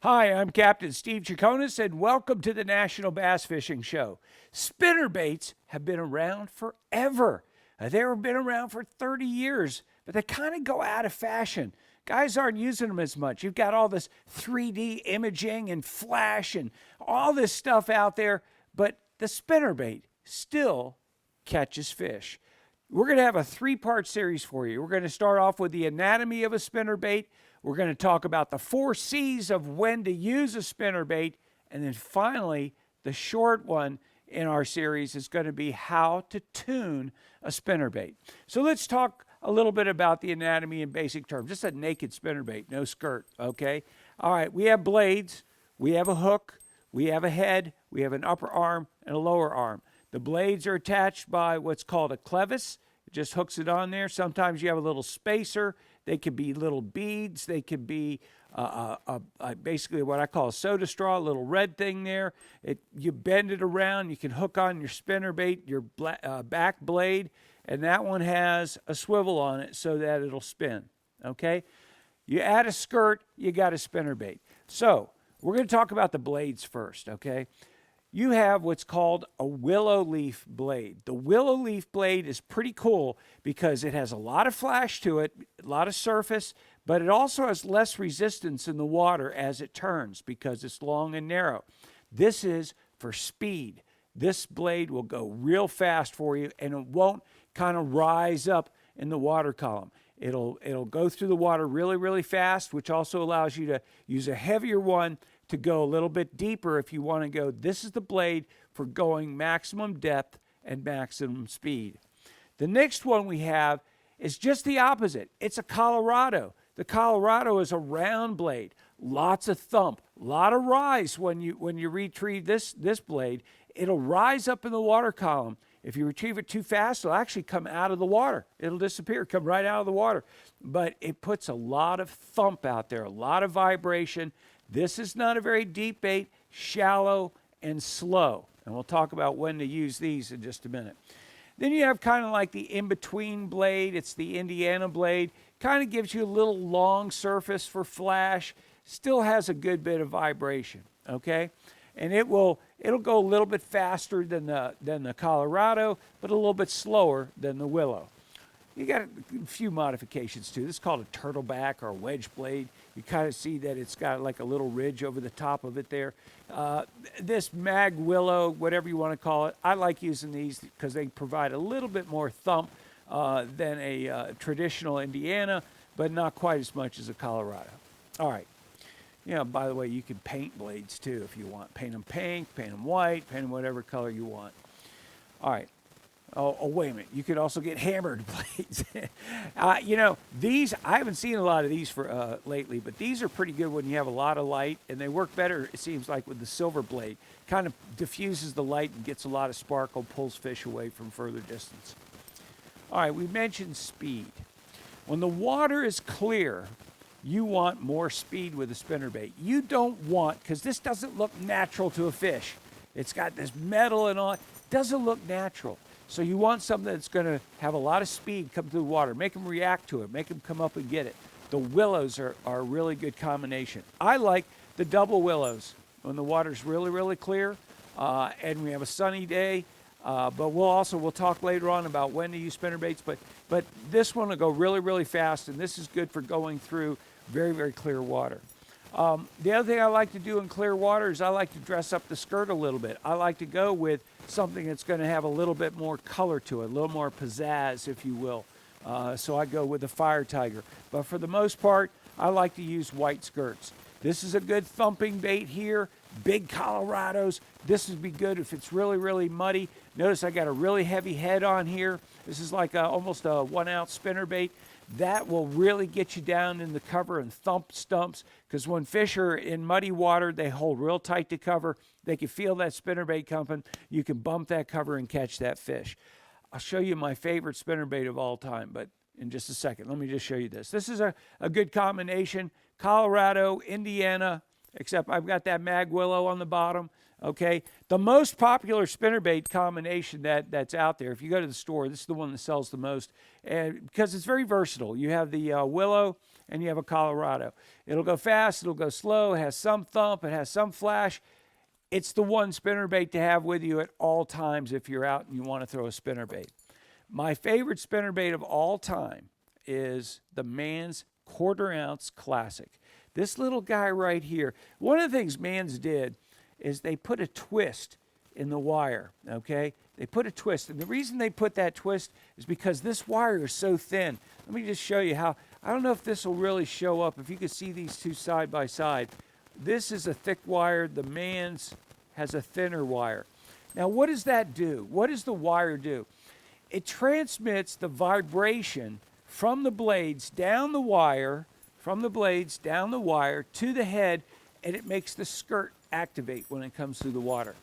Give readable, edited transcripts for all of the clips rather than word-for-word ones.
Hi, I'm Captain Steve Chaconis, and welcome to the National Bass Fishing Show. Spinnerbaits have been around forever. They've been around for 30 years, but they kind of go out of fashion. Guys aren't using them as much. You've got all this 3D imaging and flash and all this stuff out there, but the spinnerbait still catches fish. We're going to have a three-part series for you. We're going to start off with the anatomy of a spinnerbait. We're going to talk about the 4 C's of when to use a spinnerbait. And then finally, the short one in our series is going to be how to tune a spinnerbait. So let's talk a little bit about the anatomy in basic terms. Just a naked spinnerbait, no skirt, okay? All right, we have blades, we have a hook, we have a head, we have an upper arm and a lower arm. The blades are attached by what's called a clevis. It just hooks it on there. Sometimes you have a little spacer. They could be little beads. They could be basically what I call a soda straw, a little red thing there. You bend it around. You can hook on your spinnerbait, your back blade, and that one has a swivel on it so that it'll spin, okay? You add a skirt, you got a spinnerbait. So we're going to talk about the blades first, okay? You have what's called a willow leaf blade. The willow leaf blade is pretty cool because it has a lot of flash to it, a lot of surface, but it also has less resistance in the water as it turns because it's long and narrow. This is for speed. This blade will go real fast for you, and it won't kind of rise up in the water column. It'll go through the water really, really fast, which also allows you to use a heavier one to go a little bit deeper if you want to go. This is the blade for going maximum depth and maximum speed. The next one we have is just the opposite. It's a Colorado. The Colorado is a round blade, lots of thump, a lot of rise when you retrieve this blade. It'll rise up in the water column. If you retrieve it too fast, it'll actually come out of the water. It'll disappear, come right out of the water. But it puts a lot of thump out there, a lot of vibration. This is not a very deep bait, shallow and slow. And we'll talk about when to use these in just a minute. Then you have kind of like the in-between blade. It's the Indiana blade. Kind of gives you a little long surface for flash. Still has a good bit of vibration, okay? And it'll go a little bit faster than the Colorado, but a little bit slower than the Willow. You got a few modifications too. This is called a turtleback or a wedge blade. You kind of see that it's got like a little ridge over the top of it there. This mag willow, whatever you want to call it, I like using these because they provide a little bit more thump than a traditional Indiana, but not quite as much as a Colorado. All right. You know, by the way, you can paint blades too if you want. Paint them pink, paint them white, paint them whatever color you want. All right. Oh, wait a minute. You could also get hammered blades. You know, these, I haven't seen a lot of these for lately, but these are pretty good when you have a lot of light, and they work better, it seems like, with the silver blade. Kind of diffuses the light and gets a lot of sparkle, pulls fish away from further distance. All right, we mentioned speed. When the water is clear, you want more speed with a spinnerbait. You don't want, because this doesn't look natural to a fish. It's got this metal and all. It doesn't look natural. So you want something that's going to have a lot of speed come through the water, make them react to it, make them come up and get it. The willows are a really good combination. I like the double willows when the water's really, really clear and we have a sunny day. But we'll talk later on about when to use spinnerbaits. But this one will go really, really fast, and this is good for going through very, very clear water. The other thing I like to do in clear water is I like to dress up the skirt a little bit. I like to go with something that's going to have a little bit more color to it, a little more pizzazz, if you will. So I go with the Fire Tiger. But for the most part, I like to use white skirts. This is a good thumping bait here. Big Colorados. This would be good if it's really, really muddy. Notice I got a really heavy head on here. This is like almost a 1 ounce spinnerbait. That will really get you down in the cover and thump stumps, because when fish are in muddy water, they hold real tight to cover. They can feel that spinnerbait coming. You can bump that cover and catch that fish. I'll show you my favorite spinnerbait of all time, but in just a second. Let me just show you this. This is a good combination. Colorado, Indiana, except I've got that mag willow on the bottom. Okay, the most popular spinnerbait combination that's out there, if you go to the store, this is the one that sells the most, and because it's very versatile. You have the Willow and you have a Colorado. It'll go fast, it'll go slow, it has some thump, it has some flash. It's the one spinnerbait to have with you at all times if you're out and you want to throw a spinnerbait. My favorite spinnerbait of all time is the Mann's 1/4 ounce classic. This little guy right here. One of the things Mann's did is they put a twist in the wire, okay? They put a twist, and the reason they put that twist is because this wire is so thin. Let me just show you how. I don't know if this will really show up, if you can see these two side by side. This is a thick wire. The Mann's has a thinner wire. Now, what does that do? What does the wire do? It transmits the vibration from the blades down the wire, from the blades down the wire to the head, and it makes the skirt activate when it comes through the water.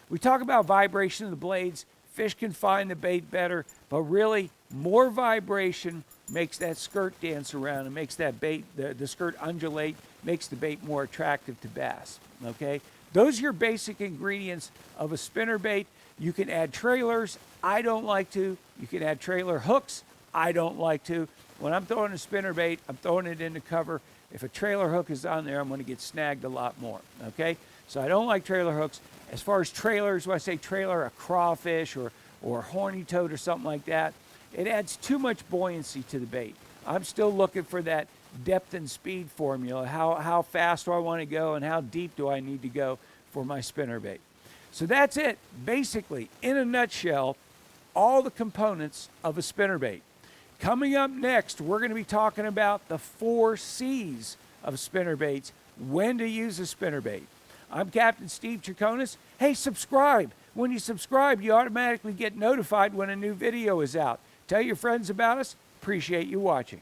We talk about vibration of the blades. Fish can find the bait better, but really more vibration makes that skirt dance around and makes that bait, the skirt undulate, makes the bait more attractive to bass, okay? Those are your basic ingredients of a spinnerbait. You can add trailers. I don't like to. You can add trailer hooks. I don't like to. When I'm throwing a spinnerbait, I'm throwing it into cover. If a trailer hook is on there, I'm going to get snagged a lot more, okay? So I don't like trailer hooks. As far as trailers, when I say trailer, a crawfish or a horny toad or something like that, it adds too much buoyancy to the bait. I'm still looking for that depth and speed formula. How fast do I want to go and how deep do I need to go for my spinnerbait? So that's it. Basically, in a nutshell, all the components of a spinnerbait. Coming up next, we're going to be talking about the 4 C's of spinnerbaits, when to use a spinnerbait. I'm Captain Steve Chaconis. Hey, subscribe. When you subscribe, you automatically get notified when a new video is out. Tell your friends about us. Appreciate you watching.